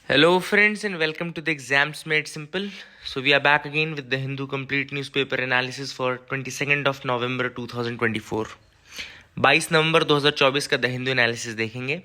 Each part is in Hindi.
Hello, friends, and welcome to the Exams Made Simple. So, we are back again with the Hindu Complete Newspaper Analysis for 22nd of November 2024. 22 नवंबर 2024 का द हिंदू एनालिसिस देखेंगे।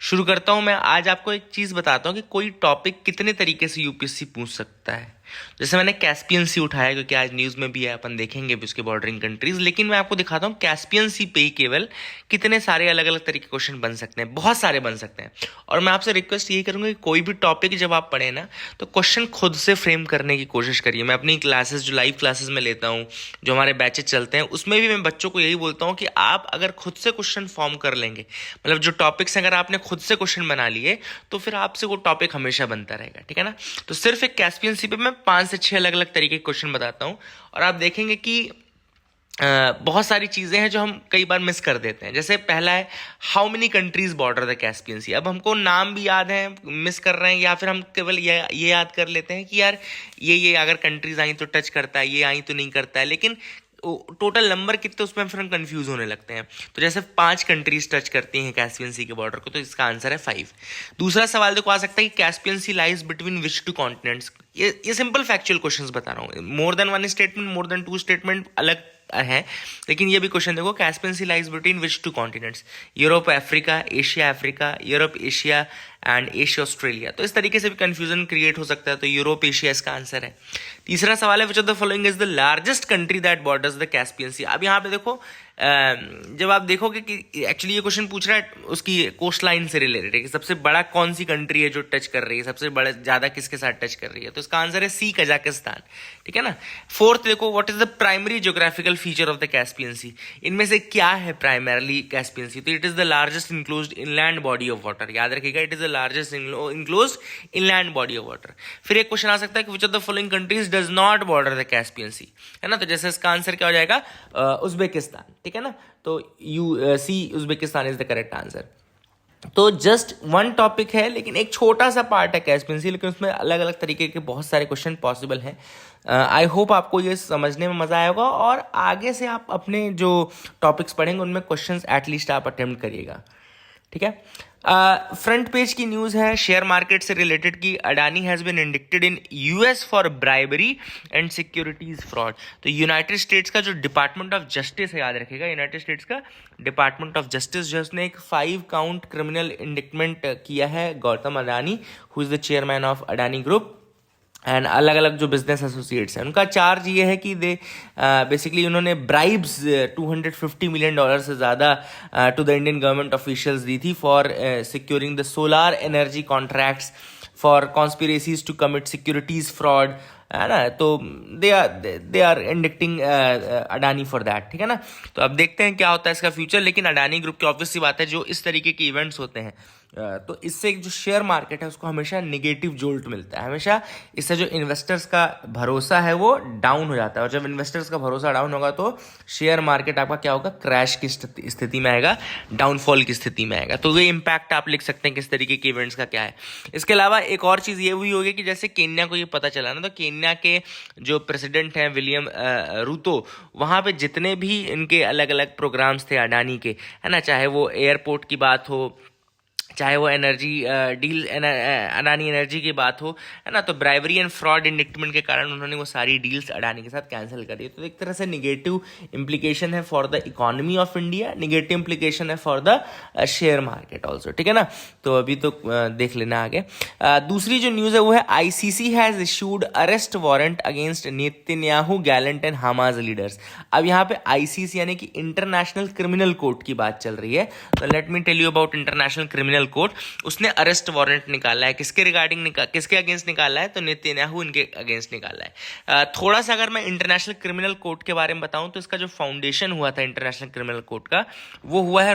शुरू करता हूं मैं। आज आपको एक चीज़ बताता हूं कि कोई टॉपिक कितने तरीके से यूपीएससी पूछ सकता है। जैसे मैंने कैस्पियन सी उठाया क्योंकि आज न्यूज़ में भी है, अपन देखेंगे भी उसके बॉर्डरिंग कंट्रीज, लेकिन मैं आपको दिखाता हूँ कैस्पियन सी पे ही केवल कितने सारे अलग अलग तरीके के क्वेश्चन बन सकते हैं। बहुत सारे बन सकते हैं। और मैं आपसे रिक्वेस्ट यही करूँगा कि कोई भी टॉपिक जब आप पढ़े ना तो क्वेश्चन खुद से फ्रेम करने की कोशिश करिए। मैं अपनी क्लासेस जो लाइव क्लासेस में लेता हूँ, जो हमारे बैचेस चलते हैं, उसमें भी मैं बच्चों को यही बोलता हूँ कि आप अगर खुद से क्वेश्चन फॉर्म कर लेंगे, मतलब जो टॉपिक्स अगर आपने खुद से क्वेश्चन बना लिए, तो फिर आपसे वो टॉपिक हमेशा बनता रहेगा। ठीक है ना। तो सिर्फ एक कैस्पियन सी पे मैं 5 से 6 अलग अलग तरीके के क्वेश्चन बताता हूँ और आप देखेंगे कि बहुत सारी चीज़ें हैं जो हम कई बार मिस कर देते हैं। जैसे पहला है, how many countries border the Caspian Sea. अब हमको नाम भी याद है, मिस कर रहे हैं, या फिर हम केवल ये याद कर लेते हैं कि यार ये अगर कंट्रीज आई तो टच करता है, ये आई तो नहीं करता है, लेकिन टोटल नंबर कितने उसमें फिर हम कंफ्यूज होने लगते हैं। तो जैसे 5 कंट्रीज टच करती हैं कैस्पियन सी के बॉर्डर को, तो इसका आंसर है 5। दूसरा सवाल देखो आ सकता है कि Caspian sea lies between which two continents. ये सिंपल फैक्चुअल क्वेश्चंस बता रहा हूँ। More than one statement, more than 2 statement अलग है, लेकिन ये भी क्वेश्चन देखो, Caspian sea lies between which two continents, Europe Africa, Asia Africa, Europe Asia and Asia Australia. तो इस तरीके से भी कंफ्यूजन क्रिएट हो सकता है, तो यूरोप एशिया इसका आंसर है। तीसरा सवाल है, which of the following is the largest country that borders the Caspian Sea. अब यहाँ पे देखो, जब आप देखोगे कि एक्चुअली ये क्वेश्चन पूछ रहा है उसकी कोस्ट लाइन से रिलेटेड है कि सबसे बड़ा कौन सी कंट्री है जो टच कर रही है, सबसे बड़ा ज्यादा किसके साथ टच कर रही है, तो इसका आंसर है सी, कजाकिस्तान। ठीक है ना। फोर्थ देखो, what is the primary geographical feature of the Caspian Sea. इनमें से क्या है प्राइमरली कैस्पियन सी, तो it is the largest enclosed inland body of water. याद रखिएगा, it is the largest enclosed inland body of water. फिर एक क्वेश्चन आ सकता है कि which of the following countries does not border the Caspian Sea, है ना। तो जैसे इसका आंसर क्या हो जाएगा, उज्बेकिस्तान। ठीक है ना। तो C Uzbekistan is the correct answer. तो जस्ट वन टॉपिक है, लेकिन एक छोटा सा पार्ट है कैस्पियन सी, लेकिन उसमें अलग अलग तरीके के बहुत सारे क्वेश्चन पॉसिबल हैं। आई होप आपको ये समझने में मजा आएगा और आगे से आप अपने जो टॉपिक्स पढ़ेंगे उनमें क्वेश्चंस एटलीस्ट आप अटेम्प्ट करिएगा। ठीक है। फ्रंट पेज की न्यूज़ है शेयर मार्केट से रिलेटेड की Adani has been indicted in US for bribery and securities fraud. तो यूनाइटेड स्टेट्स का जो डिपार्टमेंट ऑफ जस्टिस है, याद रखिएगा, यूनाइटेड स्टेट्स का डिपार्टमेंट ऑफ जस्टिस जो उसने एक 5 काउंट क्रिमिनल इंडिक्टमेंट किया है Gautam Adani, who is the chairman of Adani group and अलग अलग जो बिजनेस एसोसिएट्स हैं। उनका चार्ज ये है कि दे बेसिकली उन्होंने ब्राइब्स $250 मिलियन से ज़्यादा to the Indian government officials दी थी for securing the solar energy contracts for conspiracies to commit securities fraud, है ना। तो they are indicting Adani for that. ठीक है ना। तो अब देखते हैं क्या होता है इसका फ्यूचर, लेकिन अडानी ग्रुप की ऑब्वियस सी बात है, जो इस तरीके के इवेंट्स होते हैं तो इससे जो शेयर मार्केट है उसको हमेशा निगेटिव जोल्ट मिलता है। हमेशा इससे जो इन्वेस्टर्स का भरोसा है वो डाउन हो जाता है, और जब इन्वेस्टर्स का भरोसा डाउन होगा तो शेयर मार्केट आपका क्या होगा, क्रैश की स्थिति में आएगा, डाउनफॉल की स्थिति में आएगा। तो ये इम्पैक्ट आप लिख सकते हैं किस तरीके के इवेंट्स का क्या है। इसके अलावा एक और चीज़ ये हुई होगी कि जैसे केन्या को ये पता चला ना, तो केन्या के जो प्रेसिडेंट हैं विलियम रूतो, वहाँ पे जितने भी इनके अलग अलग प्रोग्राम्स थे अडानी के, है ना, चाहे वो एयरपोर्ट की बात हो, चाहे वो एनर्जी डील अडानी एनर्जी की बात हो, है ना, तो ब्राइवरी एंड फ्रॉड इंडिक्टमेंट के कारण उन्होंने वो सारी डील्स अडानी के साथ कैंसिल कर दी। तो एक तरह से निगेटिव इम्प्लीकेशन है for the economy of India, negative implication है for the share market also. ठीक है ना। तो अभी तो देख लेना आगे। दूसरी जो न्यूज़ है वो है, ICC has issued arrest warrant against Netanyahu, Gallant and Hamas leaders. अब यहाँ पे आईसीसी यानी कि इंटरनेशनल क्रिमिनल कोर्ट की बात चल रही है। तो let me tell you about international criminal court. उसने अरेस्ट वारंट निकाला है, किसके रिगार्डिंग किसके अगेंस्ट निकाला है, तो नेतन्याहू इनके अगेंस्ट निकाला है। थोड़ा सा अगर मैं इंटरनेशनल क्रिमिनल कोर्ट के बारे में बताऊं तो इसका जो फाउंडेशन हुआ था इंटरनेशनल क्रिमिनल कोर्ट का, वो हुआ है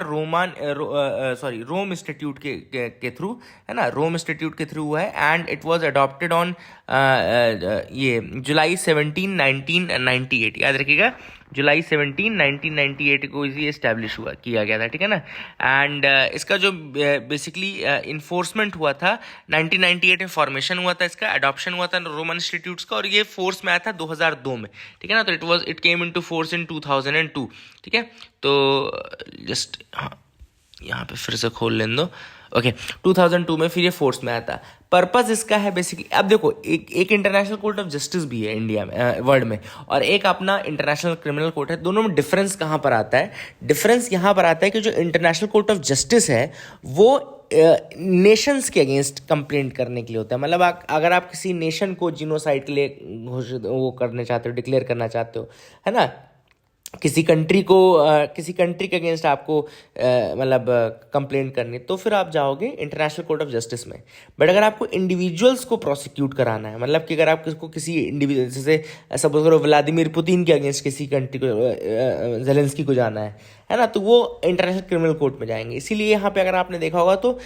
रोम इंस्टीट्यूट के थ्रू, है ना, रोम इंस्टीट्यूट के थ्रू हुआ है, and it was adopted on ये जुलाई 17, 1998। याद रखिएगा, जुलाई 17, 1998 को इसी एस्टैब्लिश किया गया था। ठीक है ना। एंड इसका जो बेसिकली इन्फोर्समेंट हुआ था 1998 में, फॉर्मेशन हुआ था इसका, अडॉप्शन हुआ था रोमन इंस्टीट्यूट्स का, और ये फोर्स में आया था 2002 में। ठीक है ना। तो it came into force in 2002। ठीक है। तो जस्ट हाँ, यहाँ पे फिर से खोल लें दो। ओके 2002 में फिर ये फोर्स में आता। पर्पस इसका है बेसिकली, अब देखो एक इंटरनेशनल कोर्ट ऑफ जस्टिस भी है इंडिया में, वर्ल्ड में, और एक अपना इंटरनेशनल क्रिमिनल कोर्ट है। दोनों में डिफरेंस कहाँ पर आता है? डिफरेंस यहाँ पर आता है कि जो इंटरनेशनल कोर्ट ऑफ जस्टिस है वो नेशंस के अगेंस्ट कंप्लेंट करने के लिए होता है। मतलब अगर आप किसी नेशन को जिनोसाइड के लिए वो करने चाहते हो, डिक्लेयर करना चाहते हो, है ना, किसी कंट्री के अगेंस्ट आपको मतलब कंप्लेंट करनी, तो फिर आप जाओगे इंटरनेशनल कोर्ट ऑफ जस्टिस में। बट अगर आपको इंडिविजुअल्स को प्रोसिक्यूट कराना है, मतलब कि अगर आप किसको किसी इंडिविजुअल, जैसे सपोज करो व्लादिमीर पुतिन के अगेंस्ट किसी कंट्री को, जेलेंस्की को जाना है ना, तो वो इंटरनेशनल क्रिमिनल कोर्ट में जाएंगे। इसीलिए यहाँ पे अगर आपने देखा होगा तो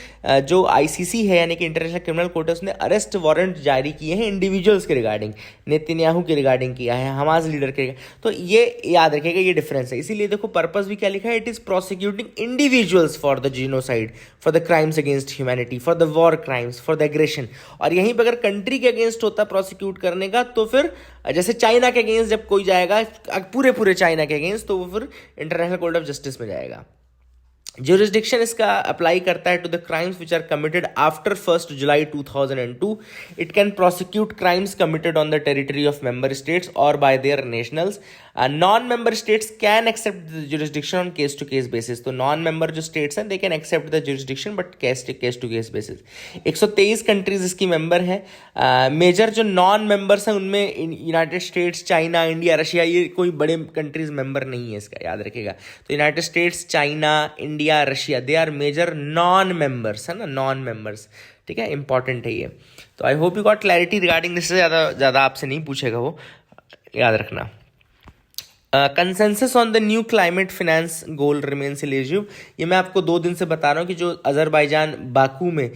जो आईसीसी है यानी कि इंटरनेशनल क्रिमिनल कोर्ट है, उसने अरेस्ट वारंट जारी किए हैं इंडिविजुअल्स के रिगार्डिंग, नेतन्याहू के रिगार्डिंग किया है, हमास लीडर के। तो ये याद रखिएगा, ये डिफरेंस है। इसीलिए देखो पर्पस भी क्या लिखा है, it is prosecuting individuals for the genocide, for the crimes against humanity, for the war crimes, for the aggression. और यहीं पर अगर कंट्री के अगेंस्ट होता प्रोसिक्यूट करने का, तो फिर जैसे चाइना के अगेंस्ट जब कोई जाएगा पूरे चाइना के अगेंस्ट, तो वो फिर इंटरनेशनल कोर्ट ऑफ जस्टिस में जाएगा। ज्यूरिसडिक्शन इसका अप्लाई करता है to the crimes which are committed after 1 July 2002। It can prosecute crimes committed on the territory of member states और by their nationals. Non member states can accept the jurisdiction on case to case basis. तो नॉन मेंबर जो स्टेट्स हैं they can accept the jurisdiction but case to case basis. 123 countries इसकी मेंबर हैं। मेजर जो नॉन मेंबर्स हैं उनमें United States, China, India, Russia, ये कोई बड़े कंट्रीज मेंबर नहीं है, इसका याद रखिएगा। तो United States, China, India, Russia, they are major non members, है ना, नॉन मेंबर्स। ठीक है, इंपॉर्टेंट है ये। तो आई hope you got clarity regarding this. ज़्यादा आपसे नहीं पूछेगा वो, याद रखना। Consensus on the new climate finance goal remains eligible. ये मैं आपको 2 दिन से बता रहा हूँ कि जो अजरबैजान बाकू में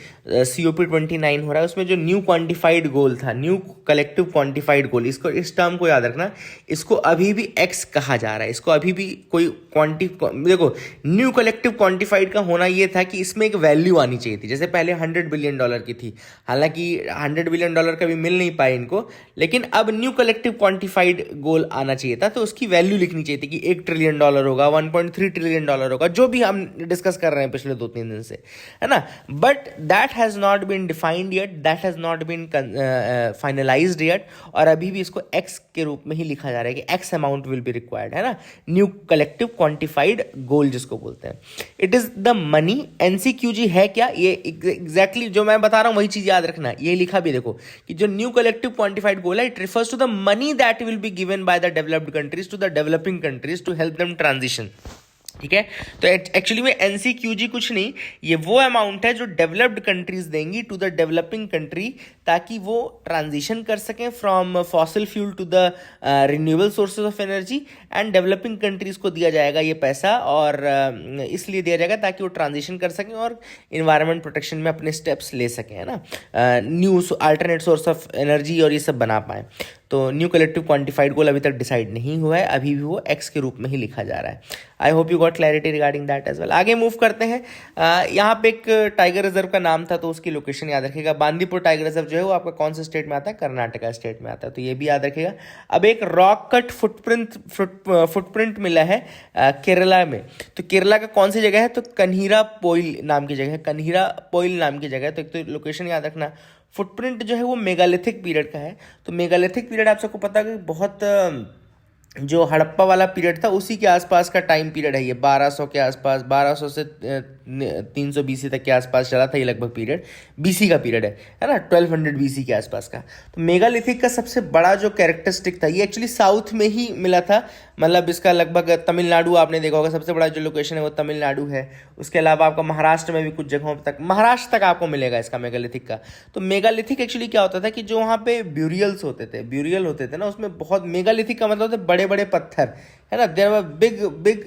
COP29 हो रहा है, उसमें जो न्यू क्वांटिफाइड गोल था, न्यू कलेक्टिव क्वांटिफाइड गोल, इसको, इस टर्म को याद रखना, इसको अभी भी एक्स कहा जा रहा है। इसको अभी भी कोई देखो, न्यू कलेक्टिव क्वांटिफाइड का होना ये था कि इसमें एक वैल्यू आनी चाहिए थी। जैसे पहले $100 बिलियन की थी, हालांकि $100 बिलियन कभी मिल नहीं पाए इनको, लेकिन अब न्यू कलेक्टिव क्वांटिफाइड गोल आना चाहिए था। तो उसकी वैल्यू लिखनी चाहिए थी कि $1 ट्रिलियन होगा, $1.3 ट्रिलियन होगा, जो भी हम डिस्कस कर रहे हैं पिछले 2-3 दिन से, है ना। But that has not been defined yet, that has not been finalised yet, और अभी भी इसको एक्स के रूप में ही लिखा जा रहा है कि x amount will be required, है ना। न्यू कलेक्टिव क्वांटिफाइड गोल जिसको बोलते हैं, it is the money. NCQG है क्या? ये एग्जैक्टली जो मैं बता रहा हूं वही चीज याद रखना। ये लिखा भी देखो कि जो न्यू कलेक्टिव क्वांटिफाइड गोल है, it refers to the money that will be given by the developed countries to the developing countries to help them transition. ठीक है, तो एक्चुअली में NCQG कुछ नहीं, ये वो अमाउंट है जो डेवलप्ड कंट्रीज देंगी टू द डेवलपिंग कंट्री, ताकि वो ट्रांजिशन कर सकें from fossil fuel to the renewable sources of energy. And developing countries को दिया जाएगा ये पैसा, और इसलिए दिया जाएगा ताकि वो ट्रांजिशन कर सकें और इन्वायरमेंट प्रोटेक्शन में अपने स्टेप्स ले सकें, है ना, new alternate source of energy और ये सब बना पाएँ। तो न्यू कलेक्टिव क्वांटिफाइड गोल अभी तक डिसाइड नहीं हुआ है, अभी भी वो एक्स के रूप में ही लिखा जा रहा है। I hope you got clarity regarding that as well. आगे मूव करते हैं। यहाँ पे एक टाइगर रिजर्व का नाम था, तो उसकी लोकेशन याद रखिएगा। बांदीपुर टाइगर रिजर्व जो है वो आपका कौन से स्टेट में आता है? कर्नाटका स्टेट में आता है, तो ये भी याद रखिएगा। अब एक रॉक कट फुटप्रिंट मिला है केरला में। तो केरला का कौन सी जगह है? तो कन्हीरा पोइल नाम की जगह है, कन्हीरा पोइल नाम की जगह है। तो एक तो लोकेशन याद रखना। फुटप्रिंट जो है वो मेगालिथिक पीरियड का है। तो मेगालिथिक पीरियड आप सबको पता है कि बहुत जो हड़प्पा वाला पीरियड था उसी के आसपास का टाइम पीरियड है ये। 1200 के आसपास, 1200 से 300 BC तक के आसपास चला था ये लगभग पीरियड। BC का पीरियड है ना, 1200 BC के आसपास का। तो मेगालिथिक का सबसे बड़ा जो कैरेक्टरिस्टिक था, ये एक्चुअली साउथ में ही मिला था। मतलब इसका लगभग तमिलनाडु, आपने देखा होगा सबसे बड़ा जो लोकेशन है वो तमिलनाडु है। उसके अलावा आपका महाराष्ट्र में भी कुछ जगहों तक, महाराष्ट्र तक आपको मिलेगा इसका मेगालिथिक का। तो मेगालिथिक एक्चुअली क्या होता था कि जो वहाँ पे ब्यूरियल होते थे ना, उसमें बहुत, मेगालिथिक का मतलब बड़े बड़े पत्थर, है ना, देयर वर बिग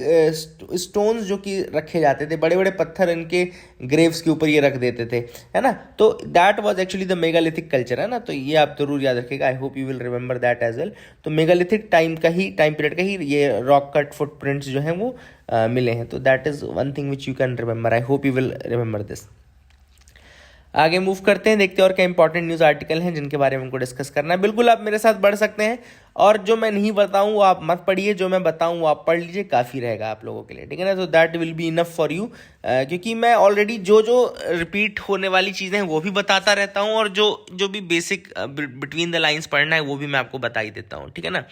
स्टोन्स जो कि रखे जाते थे, बड़े बड़े पत्थर इनके ग्रेव्स के ऊपर ये रख देते थे, है ना। तो that was actually the megalithic culture, है ना। तो ये आप जरूर याद रखिएगा। I hope you will remember that as well. तो मेगालिथिक टाइम पीरियड का ही ये रॉक कट फुटप्रिंट्स जो हैं वो मिले हैं। तो that is one thing which you can remember. I hope you will remember this. आगे मूव करते हैं, देखते हैं और क्या इंपॉर्टेंट न्यूज़ आर्टिकल हैं जिनके बारे में हमको डिस्कस करना है। बिल्कुल आप मेरे साथ बढ़ सकते हैं, और जो मैं नहीं बताऊं वो आप मत पढ़िए, जो मैं बताऊं वो आप पढ़ लीजिए, काफ़ी रहेगा आप लोगों के लिए, ठीक है ना। तो that will be enough for you, क्योंकि मैं ऑलरेडी जो जो रिपीट होने वाली चीज़ें हैं वो भी बताता रहता हूँ, और जो जो भी बेसिक बिटवीन द लाइन्स पढ़ना है वो भी मैं आपको बता ही देता हूँ, ठीक है ना।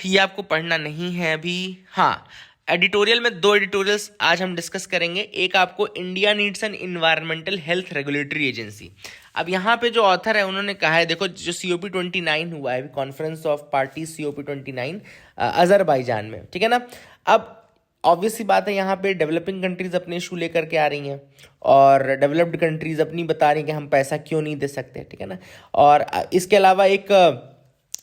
ये आपको पढ़ना नहीं है अभी। हाँ, एडिटोरियल में दो एडिटोरियल्स आज हम डिस्कस करेंगे। एक आपको India needs an environmental health regulatory agency. अब यहाँ पे जो ऑथर है उन्होंने कहा है, देखो जो COP29 हुआ है, conference of party COP29 Azerbaijan में, ठीक है ना। अब ऑब्वियस सी बात है, यहाँ पे डेवलपिंग कंट्रीज अपने इशू लेकर के आ रही हैं, और डेवलप्ड कंट्रीज अपनी बता रही हैं कि हम पैसा क्यों नहीं दे सकते, ठीक है ना। और इसके अलावा एक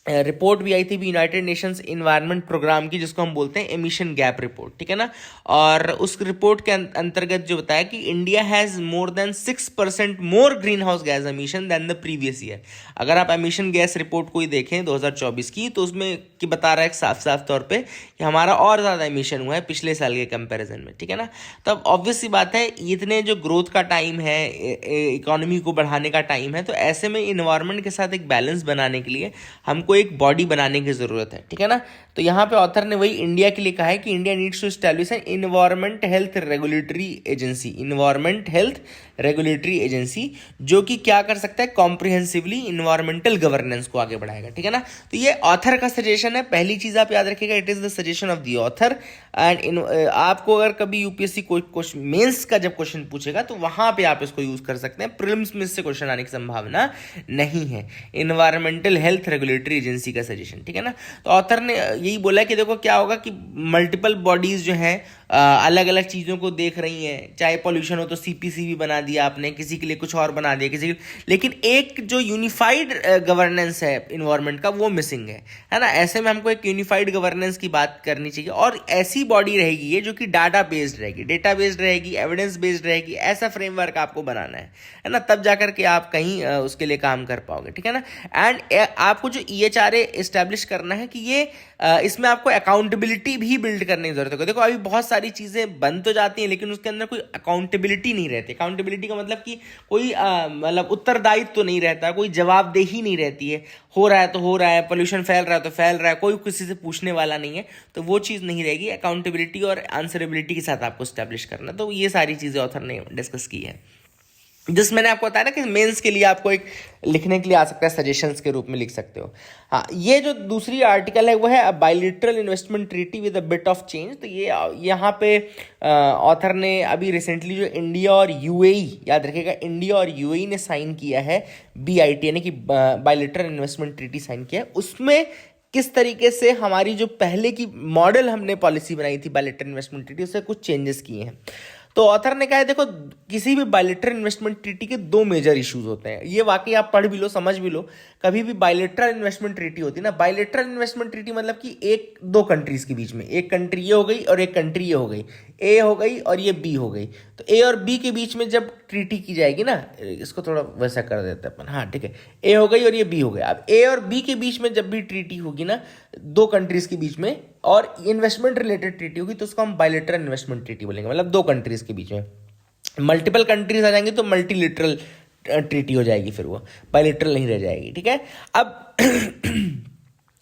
रिपोर्ट भी आई थी यूनाइटेड नेशंस इन्वायरमेंट प्रोग्राम की, जिसको हम बोलते हैं एमिशन गैप रिपोर्ट, ठीक है ना। और उस रिपोर्ट के अंतर्गत जो बताया कि India has more than 6% more green house gas emission than the previous year. अगर आप एमिशन गैस रिपोर्ट को ही देखें 2024 की, तो उसमें कि बता रहा है साफ साफ तौर पे कि हमारा और ज़्यादा एमिशन हुआ है पिछले साल के कंपैरिजन में, ठीक है ना। तो अब ऑब्वियस सी बात है, इतने जो ग्रोथ का टाइम है, इकोनॉमी को बढ़ाने का टाइम है, तो ऐसे में इन्वायरमेंट के साथ एक बैलेंस बनाने के लिए हमको एक बॉडी बनाने की जरूरत है, ठीक है ना। तो यहाँ पे ऑथर ने वही इंडिया के लिए कहा है कि India needs to establish an environment health regulatory agency, environment health regulatory agency, जो कि क्या कर सकता है, कॉम्प्रिहेंसिवली इन्वायरमेंटल गवर्नेंस को आगे बढ़ाएगा, ठीक है ना। तो ये ऑथर का सजेशन है, पहली चीज आप याद रखिएगा, it is the suggestion of the author. And आपको अगर कभी यूपीएससी क्वेश्चन मेंस का जब क्वेश्चन पूछेगा तो वहां पे आप इसको यूज कर सकते हैं, प्रीलिम्स में इससे क्वेश्चन आने की संभावना नहीं है। इन्वायरमेंटल हेल्थ रेगुलेटरी एजेंसी का सजेशन, ठीक है ना। तो ऑथर ने यही बोला कि देखो क्या होगा कि मल्टीपल बॉडीज जो हैं अलग अलग चीज़ों को देख रही हैं, चाहे पॉल्यूशन हो तो CPC भी बना दिया आपने, किसी के लिए कुछ और बना दिया, किसी के, लेकिन एक जो यूनिफाइड गवर्नेंस है इन्वायरमेंट का वो मिसिंग है ना। ऐसे में हमको एक यूनिफाइड गवर्नेंस की बात करनी चाहिए, और ऐसी बॉडी रहेगी ये जो कि डाटा बेस्ड रहेगी, एविडेंस बेस्ड रहेगी, ऐसा फ्रेमवर्क आपको बनाना है ना, तब जाकर के आप कहीं उसके लिए काम कर पाओगे, ठीक है ना। एंड आपको जो EHRA इस्टेब्लिश करना है कि ये इसमें आपको अकाउंटेबिलिटी भी बिल्ड करने की जरूरत है। देखो अभी बहुत सारी चीजें बन तो जाती हैं, लेकिन उसके अंदर कोई अकाउंटेबिलिटी नहीं रहती। अकाउंटेबिलिटी का मतलब कि कोई मतलब उत्तरदायित्व तो नहीं रहता, कोई जवाबदेही नहीं रहती है। हो रहा है तो हो रहा है, पोल्यूशन फैल रहा है तो फैल रहा है, कोई किसी से पूछने वाला नहीं है, तो वो चीज़ नहीं रहेगी। अकाउंटेबिलिटी और आंसरेबिलिटी के साथ आपको स्टैब्लिश करना, तो ये सारी चीज़ें ऑथर ने डिस्कस की है। जिस मैंने आपको बताया ना कि मेंस के लिए आपको एक लिखने के लिए आ सकता है, सजेशंस के रूप में लिख सकते हो। हाँ, ये जो दूसरी आर्टिकल है वो है बायलिटरल investment treaty with a bit of change. तो ये यहाँ पे ऑथर ने अभी रिसेंटली जो इंडिया और UAE, याद रखिएगा इंडिया और UAE ने साइन किया है BIT यानी कि बायलिटरल इन्वेस्टमेंट ट्रीटी साइन किया है, उसमें किस तरीके से हमारी जो पहले की मॉडल हमने पॉलिसी बनाई थी बायलिटरल इन्वेस्टमेंट ट्रीटी, उससे कुछ चेंजेस किए हैं। तो ऑथर ने कहा है देखो, किसी भी बायलिटरल इन्वेस्टमेंट ट्रीटी के दो मेजर इश्यूज होते हैं। ये वाकई आप पढ़ भी लो, समझ भी लो। कभी भी बायलिटरल इन्वेस्टमेंट ट्रीटी होती है ना, बायलिटरल इन्वेस्टमेंट ट्रीटी मतलब कि एक दो कंट्रीज के बीच में, एक कंट्री ये हो गई और एक कंट्री ये हो गई, ए हो गई और ये बी हो गई। तो ए और बी के बीच में जब ट्रीटी की जाएगी ना, इसको थोड़ा वैसा कर देते हैं अपन, हाँ ठीक है, ए हो गई और ये बी हो गया। अब ए और बी के बीच में जब भी ट्रीटी होगी ना, दो कंट्रीज के बीच में, और इन्वेस्टमेंट रिलेटेड ट्रीटी होगी, तो उसको हम बायलिटरल इन्वेस्टमेंट ट्रीटी बोलेंगे। मतलब दो कंट्रीज के बीच में मल्टीपल कंट्रीज आ जाएंगे तो मल्टीलिटरल ट्रीटी हो जाएगी, फिर वो बायलिटरल नहीं रह जाएगी, ठीक है। अब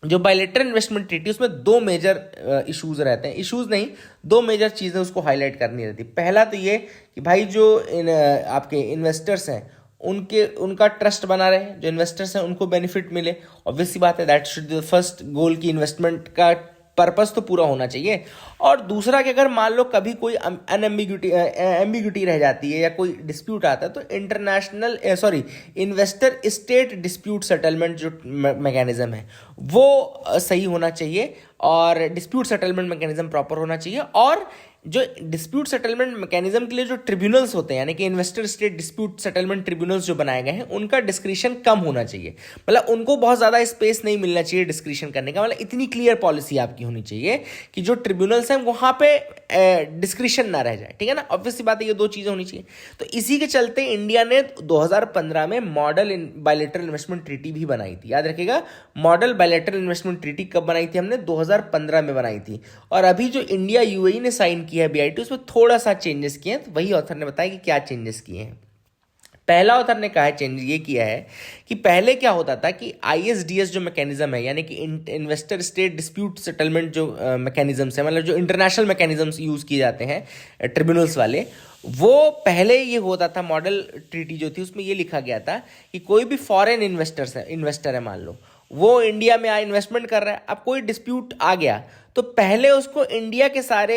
जो बायलिटरल इन्वेस्टमेंट ट्रीटी, उसमें दो मेजर इश्यूज रहते हैं, इश्यूज नहीं, दो मेजर चीज़ें उसको हाईलाइट करनी रहती है। पहला तो ये कि भाई जो आपके इन्वेस्टर्स हैं उनका ट्रस्ट बना रहे, जो इन्वेस्टर्स हैं उनको बेनिफिट मिले। ऑब्वियसली बात है, that should the first goal की इन्वेस्टमेंट का पर्पस तो पूरा होना चाहिए। और दूसरा कि अगर मान लो कभी कोई एम्बिग्यूटी रह जाती है या कोई डिस्प्यूट आता है, तो इन्वेस्टर स्टेट डिस्प्यूट सेटलमेंट जो मैकेनिज्म है वो सही होना चाहिए, और डिस्प्यूट सेटलमेंट मैकेनिज्म प्रॉपर होना चाहिए। और जो डिस्प्यूट सेटलमेंट मैकेनिज्म के लिए जो ट्रिब्यूनल्स होते हैं, यानी कि investor state dispute settlement tribunals जो बनाए गए हैं, उनका डिस्क्रिशन कम होना चाहिए। मतलब उनको बहुत ज़्यादा स्पेस नहीं मिलना चाहिए डिस्क्रिशन करने का। मतलब इतनी क्लियर पॉलिसी आपकी होनी चाहिए कि जो ट्रिब्यूनल्स हैं वहाँ पे डिस्क्रिशन ना रह जाए, ठीक है ना। ऑब्वियसली बात है, ये दो चीज़ें होनी चाहिए। तो इसी के चलते इंडिया ने 2015 में मॉडल बायलिटरल इन्वेस्टमेंट ट्रीटी भी बनाई थी। याद रखिएगा, मॉडल बायलिटरल इन्वेस्टमेंट ट्रीटी कब बनाई थी हमने? 2015 में बनाई थी। और अभी जो इंडिया UAE ने साइन किया है बीआईटी, उसमें थोड़ा सा चेंजेस किए हैं। तो वही ऑथर ने बताया कि क्या चेंजेस किए हैं। पहला ऑथर ने कहा है, चेंज ये किया है कि पहले क्या होता था कि आईएसडीएस जो मैकेनिज्म है, यानी कि इन्वेस्टर स्टेट डिस्प्यूट सेटलमेंट जो मैकेनिज्म्स है, मतलब जो इंटरनेशनल मैकेनिज्म्स यूज़ किए जाते हैं ट्रिब्यूनल्स वाले, वो पहले ये होता था, मॉडल ट्रीटी जो थी उसमें ये लिखा गया था कि कोई भी फॉरेन इन्वेस्टर है मान लो, वो इंडिया में इन्वेस्टमेंट कर रहा है, अब कोई डिस्प्यूट आ गया तो पहले उसको इंडिया के सारे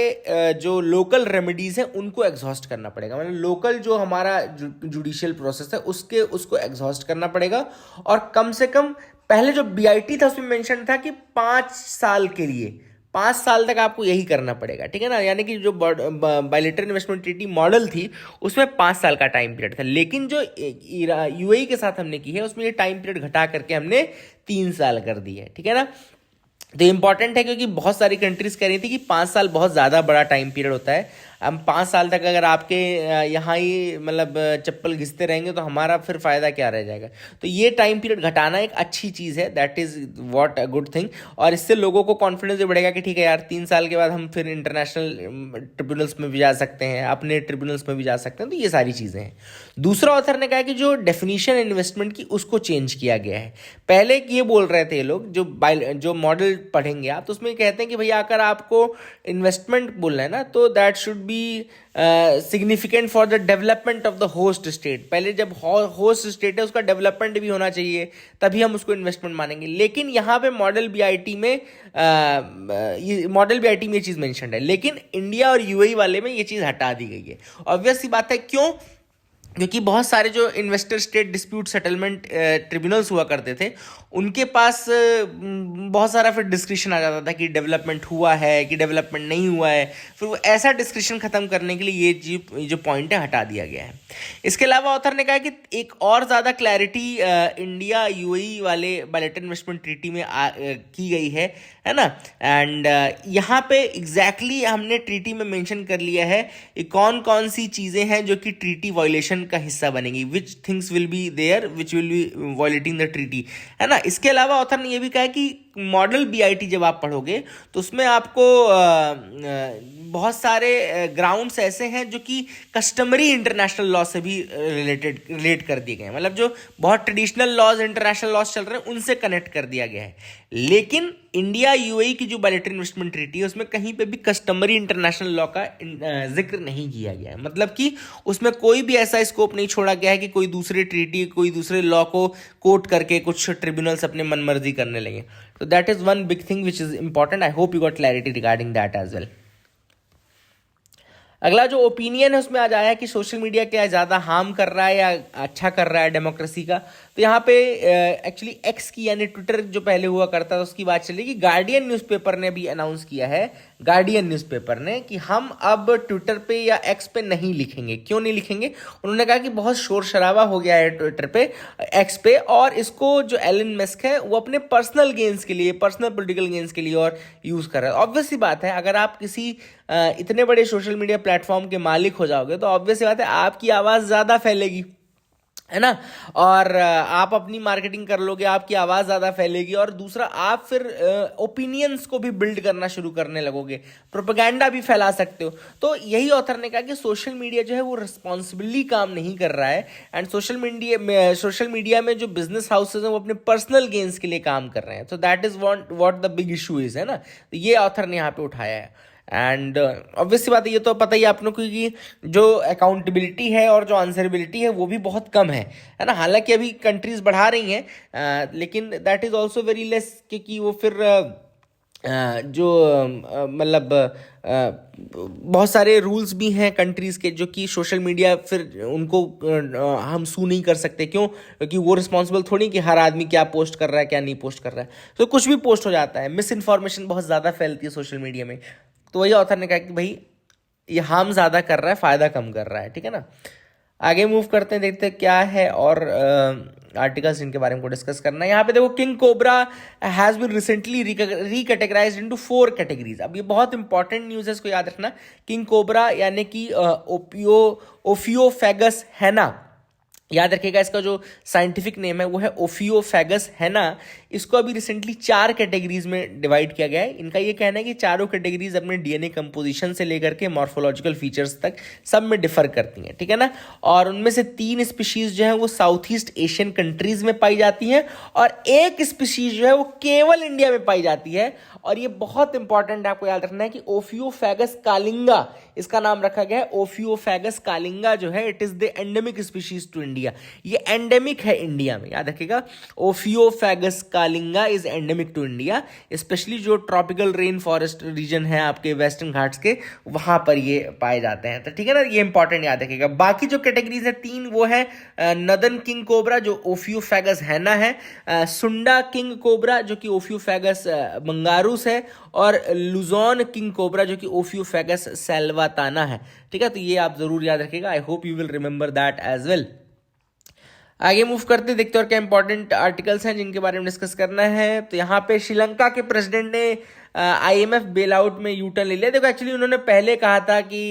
जो लोकल रेमेडीज हैं उनको एग्जॉस्ट करना पड़ेगा, मतलब लोकल जो हमारा जुडिशियल प्रोसेस है उसको एग्जॉस्ट करना पड़ेगा। और कम से कम पहले जो बीआईटी था उसमें मेंशन था कि 5 साल के लिए, 5 साल तक आपको यही करना पड़ेगा, ठीक है ना। यानी कि जो बायलैटरल इन्वेस्टमेंट ट्रीटी मॉडल थी उसमें 5 साल का टाइम पीरियड था, लेकिन जो यूएई के साथ हमने की है उसमें ये टाइम पीरियड घटा करके हमने 3 साल कर दी है, ठीक है ना। तो इम्पॉर्टेंट है क्योंकि बहुत सारी कंट्रीज कह रही थी कि 5 साल बहुत ज़्यादा बड़ा टाइम पीरियड होता है, हम 5 साल तक अगर आपके यहाँ ही मतलब चप्पल घिसते रहेंगे तो हमारा फिर फ़ायदा क्या रह जाएगा। तो ये टाइम पीरियड घटाना एक अच्छी चीज़ है, that is what a good thing. और इससे लोगों को कॉन्फिडेंस भी बढ़ेगा कि ठीक है यार, 3 साल के बाद हम फिर इंटरनेशनल ट्रिब्यूनल्स में भी जा सकते हैं, अपने ट्रिब्यूनल्स में भी जा सकते हैं। तो ये सारी चीज़ें हैं। दूसरा ऑथर ने कहा कि जो डेफिनेशन इन्वेस्टमेंट की उसको चेंज किया गया है। पहले ये बोल रहे थे ये लोग, जो मॉडल पढ़ेंगे आप तो उसमें कहते हैं कि भैया अगर आपको इन्वेस्टमेंट बोलना है ना तो that should be significant for the development of the host state. पहले जब होस्ट स्टेट है उसका डेवलपमेंट भी होना चाहिए, तभी हम उसको इन्वेस्टमेंट मानेंगे। लेकिन यहाँ पे मॉडल बीआईटी में ये चीज़ मेंशन है, लेकिन इंडिया और यूएई वाले में ये चीज़ हटा दी गई है। ऑब्वियस सी बात है, क्यों? क्योंकि बहुत सारे जो investor state dispute settlement tribunals हुआ करते थे उनके पास बहुत सारा फिर डिस्कशन आ जाता था कि डेवलपमेंट हुआ है कि डेवलपमेंट नहीं हुआ है। फिर वो ऐसा डिस्कशन खत्म करने के लिए ये जो पॉइंट है हटा दिया गया है। इसके अलावा ऑथर ने कहा कि एक और ज़्यादा क्लैरिटी इंडिया यूएई वाले बायलैटरल इन्वेस्टमेंट ट्रीटी में की गई है ना। एंड यहाँ पे एग्जैक्टली हमने ट्रीटी में मेंशन कर लिया है कि कौन कौन सी चीज़ें हैं जो कि ट्रीटी वायलेशन का हिस्सा बनेगी, which things will be there which will be violating the treaty, है ना। इसके अलावा ऑथर ने यह भी कहा कि मॉडल बीआईटी जब आप पढ़ोगे तो उसमें आपको बहुत सारे ग्राउंड्स ऐसे हैं जो कि कस्टमरी इंटरनेशनल लॉ से भी रिलेट कर दिए गए हैं, मतलब जो बहुत ट्रेडिशनल लॉज इंटरनेशनल लॉज चल रहे हैं उनसे कनेक्ट कर दिया गया है। लेकिन इंडिया यूएई की जो बायलैटरल इन्वेस्टमेंट ट्रीटी है उसमें कहीं पे भी कस्टमरी इंटरनेशनल लॉ का जिक्र नहीं किया गया है, मतलब कि उसमें कोई भी ऐसा स्कोप नहीं छोड़ा गया है कि कोई दूसरे ट्रीटी कोई दूसरे लॉ को कोट करके कुछ ट्रिब्यूनल्स अपने मनमर्जी करने लगे। तो that is one big thing which is important. I hope you got clarity regarding that as well. अगला जो ओपिनियन है उसमें आज आया कि सोशल मीडिया क्या ज़्यादा हार्म कर रहा है या अच्छा कर रहा है डेमोक्रेसी का। तो यहाँ पे एक्चुअली एक्स की यानी ट्विटर जो पहले हुआ करता था उसकी बात चली कि गार्डियन न्यूज़पेपर ने भी अनाउंस किया है, गार्डियन न्यूज़पेपर ने, कि हम अब ट्विटर पे या एक्स पे नहीं लिखेंगे। क्यों नहीं लिखेंगे? उन्होंने कहा कि बहुत शोर शराबा हो गया है ट्विटर पे, एक्स पे, और इसको जो एलन मस्क है वो अपने पर्सनल गेन्स के लिए, पर्सनल पॉलिटिकल गेन्स के लिए और यूज़ कर रहा है। ऑब्वियस सी बात है, अगर आप किसी इतने बड़े सोशल मीडिया प्लेटफॉर्म के मालिक हो जाओगे तो ऑब्वियस सी बात है आपकी आवाज़ ज़्यादा फैलेगी, है ना। और आप अपनी मार्केटिंग कर लोगे, आपकी आवाज़ ज़्यादा फैलेगी। और दूसरा, आप फिर ओपिनियंस को भी बिल्ड करना शुरू करने लगोगे, प्रोपेगेंडा भी फैला सकते हो। तो यही ऑथर ने कहा कि सोशल मीडिया जो है वो रिस्पॉन्सिबली काम नहीं कर रहा है, एंड सोशल मीडिया में जो बिजनेस हाउसेज हैं वो अपने पर्सनल गेन्स के लिए काम कर रहे हैं। तो that is what the big issue is, है ना। तो ये ऑथर ने यहाँ पे उठाया है। एंड ऑब्वियस सी बात है, ये तो पता ही आप लोगों को कि जो अकाउंटेबिलिटी है और जो आंसरेबिलिटी है वो भी बहुत कम है ना। हालांकि अभी कंट्रीज बढ़ा रही हैं, लेकिन that is also very less, क्योंकि वो फिर जो मतलब बहुत सारे रूल्स भी हैं कंट्रीज़ के जो कि सोशल मीडिया फिर उनको हम सू नहीं कर सकते। क्यों? क्योंकि वो रिस्पॉन्सिबल थोड़ी कि हर आदमी क्या पोस्ट कर रहा है क्या नहीं पोस्ट कर रहा है। तो कुछ भी पोस्ट हो जाता है, मिस इन्फॉर्मेशन बहुत ज़्यादा फैलती है सोशल मीडिया में। तो वही ऑथर ने कहा कि भाई ये हार्म ज़्यादा कर रहा है, फ़ायदा कम कर रहा है, ठीक है ना। आगे मूव करते हैं, देखते हैं क्या है और आर्टिकल्स इनके बारे में को डिस्कस करना है। यहाँ पे देखो, king cobra has been recently recategorized into 4 categories. अब ये बहुत इंपॉर्टेंट न्यूज़ है, इसको याद रखना। किंग कोबरा यानी कि ओफियोफेगस हैना, याद रखिएगा इसका जो साइंटिफिक नेम है वो है ओफियोफैगस है ना। इसको अभी रिसेंटली 4 कैटेगरीज में डिवाइड किया गया है। इनका ये कहना है कि चारों कैटेगरीज अपने डीएनए कंपोजिशन से लेकर के मॉर्फोलॉजिकल फीचर्स तक सब में डिफर करती हैं, ठीक है ना। और उनमें से 3 स्पीशीज जो है वो साउथ ईस्ट एशियन कंट्रीज में पाई जाती हैं और एक स्पीशीज जो है वो केवल इंडिया में पाई जाती है। और ये बहुत इंपॉर्टेंट है, आपको याद रखना है कि ओफियोफैगस कालिंगा इसका नाम रखा गया है। ओफियोफैगस कालिंगा जो है it is the endemic species to India. ये एंडेमिक है इंडिया में, याद रखिएगा। Ophiophagus kalinga is endemic to India, specially जो ट्रॉपिकल रेन फॉरेस्ट रीजन है आपके वेस्टर्न घाट्स के, वहां पर ये पाए जाते हैं। तो ठीक है ना, ये इंपॉर्टेंट याद रखिएगा। बाकी जो कैटेगरीज है 3 वो है नदन किंग कोबरा जो ओफियोफैगस हैना है, सुंडा किंग कोबरा जो कि ओफियोफैगस मंगारूस है, और लुजॉन किंग कोबरा जो कि ओफियोफैगस सेल्वाताना है। ठीक है, तो ये आप जरूर याद रखिएगा। I hope you will remember that as well. आगे मूव करते देखते और क्या इंपॉर्टेंट आर्टिकल्स हैं जिनके बारे में डिस्कस करना है। तो यहाँ पे श्रीलंका के प्रेसिडेंट ने आईएमएफ बेल आउट में यू टर्न ले लिया। देखो एक्चुअली उन्होंने पहले कहा था कि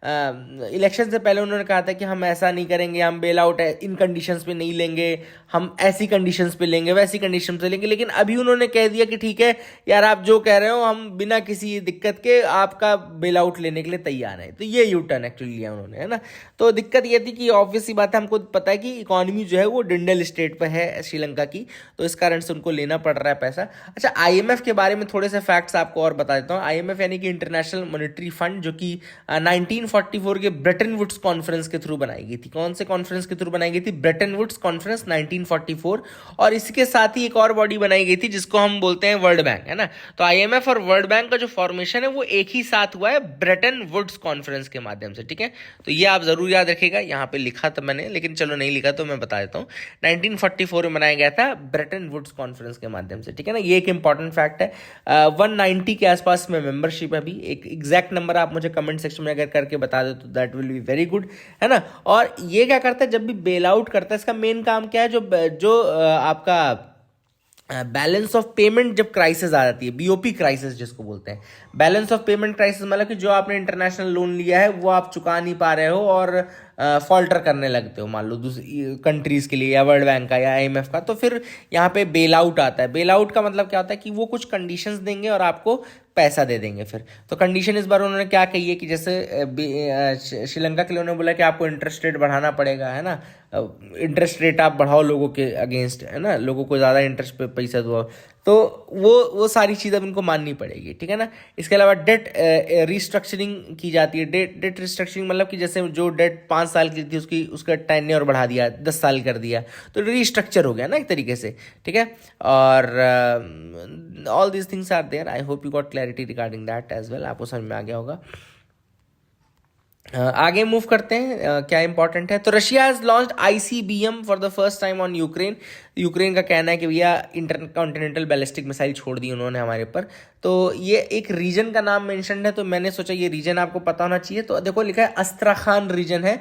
इलेक्शन से पहले उन्होंने कहा था कि हम ऐसा नहीं करेंगे, हम बेल आउट इन कंडीशंस पे नहीं लेंगे, हम ऐसी कंडीशंस पे लेंगे, वैसी कंडीशन पे लेंगे। लेकिन अभी उन्होंने कह दिया कि ठीक है यार, आप जो कह रहे हो हम बिना किसी दिक्कत के आपका बेल आउट लेने के लिए तैयार हैं। तो ये यू टर्न एक्चुअली लिया उन्होंने, है ना। तो दिक्कत ये थी कि ऑब्वियस सी बात है, हमको पता है कि इकोनॉमी जो है वो डिंडल स्टेट पे है श्रीलंका की, तो इस कारण से उनको लेना पड़ रहा है पैसा। अच्छा, आईएमएफ के बारे में थोड़े से फैक्ट्स आपको और बता देता हूँ। आईएमएफ यानी कि इंटरनेशनल मॉनेटरी फंड, जो कि 1944 के ब्रेटन वुड्स कॉन्फ्रेंस के थ्रू बनाई गई थी। कौन से कॉन्फ्रेंस के थ्रू बनाई गई थी? Bretton Woods conference 1944। और इसके साथ ही एक और बॉडी बनाई गई थी जिसको हम बोलते हैं वर्ल्ड बैंक, है ना। तो आईएमएफ और वर्ल्ड बैंक का जो फॉर्मेशन है वो एक ही साथ हुआ है ब्रेटन वुड्स कॉन्फ्रेंस के माध्यम से, ठीक है। तो ये आप जरूर याद रखिएगा। यहाँ पे लिखा था मैंने, लेकिन चलो नहीं लिखा तो मैं बता देता हूँ। 1944 में बनाया गया था ब्रेटन वुड्स कॉन्फ्रेंस के माध्यम से, ठीक है ना। ये एक इंपॉर्टेंट फैक्ट है। 190 के आसपास में मेंबरशिप है अभी। एक एग्जैक्ट नंबर आप मुझे कमेंट सेक्शन में अगर करके बता दो तो that will be very good, है ना। और ये क्या करता है, जब भी बेल आउट करता है, इसका मेन काम क्या है, जो आपका बैलेंस ऑफ पेमेंट जब क्राइसिस आ जाती है, बीओपी क्राइसिस जिसको बोलते हैं, बैलेंस ऑफ पेमेंट क्राइसिस, मतलब कि जो आपने इंटरनेशनल लोन लिया है वो आप चुका नहीं पा रहे हो और फॉल्टर करने लगते हो, मान लो दूसरी कंट्रीज के लिए या वर्ल्ड बैंक का या आईएमएफ का, तो फिर यहाँ पे बेल आउट आता है। बेल आउट का मतलब क्या होता है कि वो कुछ कंडीशंस देंगे और आपको पैसा दे देंगे फिर। तो कंडीशन इस बार उन्होंने क्या कही है कि जैसे श्रीलंका के लिए उन्होंने बोला कि आपको इंटरेस्ट रेट बढ़ाना पड़ेगा, है ना। इंटरेस्ट रेट आप बढ़ाओ लोगों के अगेंस्ट, है ना, लोगों को ज़्यादा इंटरेस्ट पे पैसा दो, तो वो सारी चीज़ अब इनको माननी पड़ेगी, ठीक है ना। इसके अलावा डेट रिस्ट्रक्चरिंग की जाती है। डेट रिस्ट्रक्चरिंग मतलब कि जैसे जो डेट 5 साल की थी उसका टेन्योर बढ़ा दिया, 10 साल कर दिया, तो रिस्ट्रक्चर हो गया ना एक तरीके से, ठीक है। और all these things are there. I hope you got clarity regarding that as well. आपको समझ में आ गया होगा। आगे मूव करते हैं, क्या इंपॉर्टेंट है। तो Russia has launched ICBM for the first time on Ukraine. Ukraine का कहना है कि भैया इंटरकॉन्टिनेंटल बैलिस्टिक मिसाइल छोड़ दी उन्होंने हमारे ऊपर। तो ये एक रीजन का नाम मेंशन है, तो मैंने सोचा ये रीजन आपको पता होना चाहिए। तो देखो लिखा है अस्त्राखान रीजन है,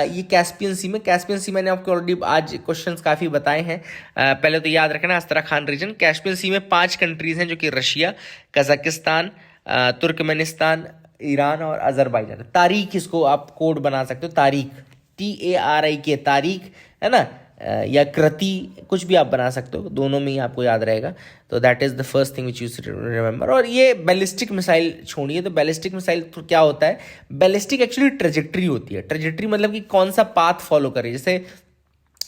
ये कैस्पियन सी में। कैस्पियन सी मैंने आपको ऑलरेडी आज क्वेश्चंस काफ़ी बताए हैं। पहले तो याद रखना अस्त्राखान रीजन। कैस्पियन सी में 5 कंट्रीज हैं जो कि रशिया, कजाकिस्तान, तुर्कमेनिस्तान, ईरान और अजरबैजान। तारीख इसको आप कोड बना सकते हो, तारीख, TARIK, तारीख, है ना, या कृति, कुछ भी आप बना सकते हो, दोनों में ही आपको याद रहेगा। तो that is the first thing which you remember. और ये बैलिस्टिक मिसाइल छोड़ी है। तो बैलिस्टिक मिसाइल तो क्या होता है, बैलिस्टिक एक्चुअली ट्रेजेक्ट्री होती है। ट्रेजेक्ट्री मतलब कि कौन सा पाथ फॉलो करे। जैसे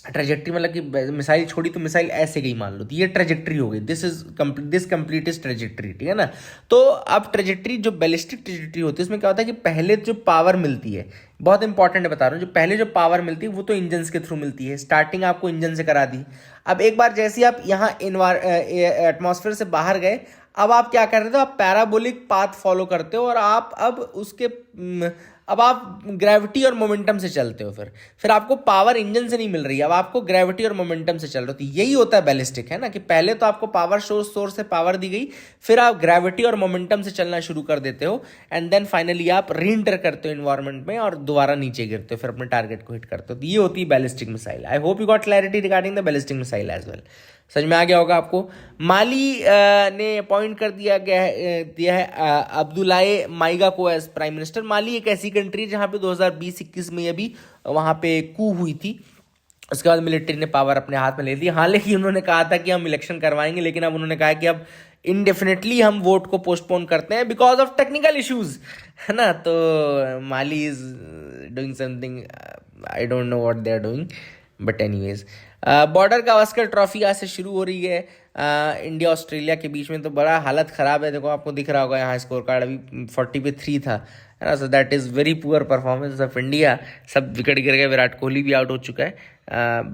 ट्रेजेक्ट्री मतलब कि मिसाइल छोड़ी तो मिसाइल ऐसे गई मान लो, तो ये ट्रेजेक्ट्री हो गई। दिस कंप्लीट इज ट्रेजेक्ट्री, ठीक है ना। तो अब ट्रेजेक्ट्री, जो बैलिस्टिक ट्रेजेक्ट्री होती है, उसमें क्या होता है कि पहले जो पावर मिलती है, बहुत इंपॉर्टेंट है बता रहा हूँ, जो पहले जो पावर मिलती है वो तो इंजन के थ्रू मिलती है। स्टार्टिंग आपको इंजन से करा दी। अब एक बार जैसे ही आप यहाँ एटमॉस्फेयर से बाहर गए, अब आप क्या कर रहे थे, आप पैराबोलिक पाथ फॉलो करते हो और आप अब आप ग्रेविटी और मोमेंटम से चलते हो। फिर आपको पावर इंजन से नहीं मिल रही है, अब आपको ग्रेविटी और मोमेंटम से चल रहे हो। तो यही होता है बैलिस्टिक, है ना, कि पहले तो आपको पावर सोर्स से पावर दी गई, फिर आप ग्रेविटी और मोमेंटम से चलना शुरू कर देते हो, एंड देन फाइनली आप रीएंटर करते हो इन्वायरमेंट में और दोबारा नीचे गिरते हो, फिर अपने टारगेट को हिट करते हो। तो ये होती है ballistic missile. I hope you got clarity regarding the ballistic missile as well. समझ में आ गया होगा आपको। माली ने अपॉइंट कर दिया है अब्दुल्लाह माइगा को एज प्राइम मिनिस्टर। माली एक ऐसी कंट्री जहां पे 2020-21 में अभी वहां पे कू हुई थी, उसके बाद मिलिट्री ने पावर अपने हाथ में ले ली। हालांकि उन्होंने कहा था कि हम इलेक्शन करवाएंगे, लेकिन अब उन्होंने कहा कि अब इनडेफिनेटली हम वोट को पोस्टपोन करते हैं बिकॉज ऑफ टेक्निकल इश्यूज, है ना। तो Mali is doing something, I don't know what they are doing, but anyways Border Gavaskar trophy आज से शुरू हो रही है। इंडिया ऑस्ट्रेलिया के बीच में तो बड़ा हालत ख़राब है, देखो आपको दिख रहा होगा यहाँ स्कोर कार्ड अभी 40 पे 3 था, है ना। So that is very poor performance of India. सब विकेट गिर गए, विराट कोहली भी आउट हो चुका है।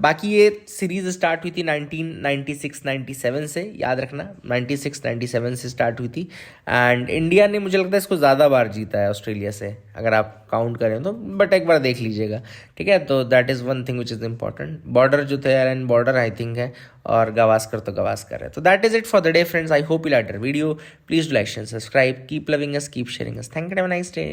बाकी ये सीरीज स्टार्ट हुई थी 1996-97 से, याद रखना 96-97 से स्टार्ट हुई थी। एंड इंडिया ने मुझे लगता है इसको ज़्यादा बार जीता है ऑस्ट्रेलिया से, अगर आप काउंट करें तो, बट एक बार देख लीजिएगा, ठीक है। तो that is one thing which is important. Border जो थे एरन बॉर्डर आई थिंक है, और गावस्कर तो गावस्कर है। तो that is it for the day friends. I hope you like our video. Please do like share subscribe, keep loving us, keep sharing us. Thank you, have a nice day.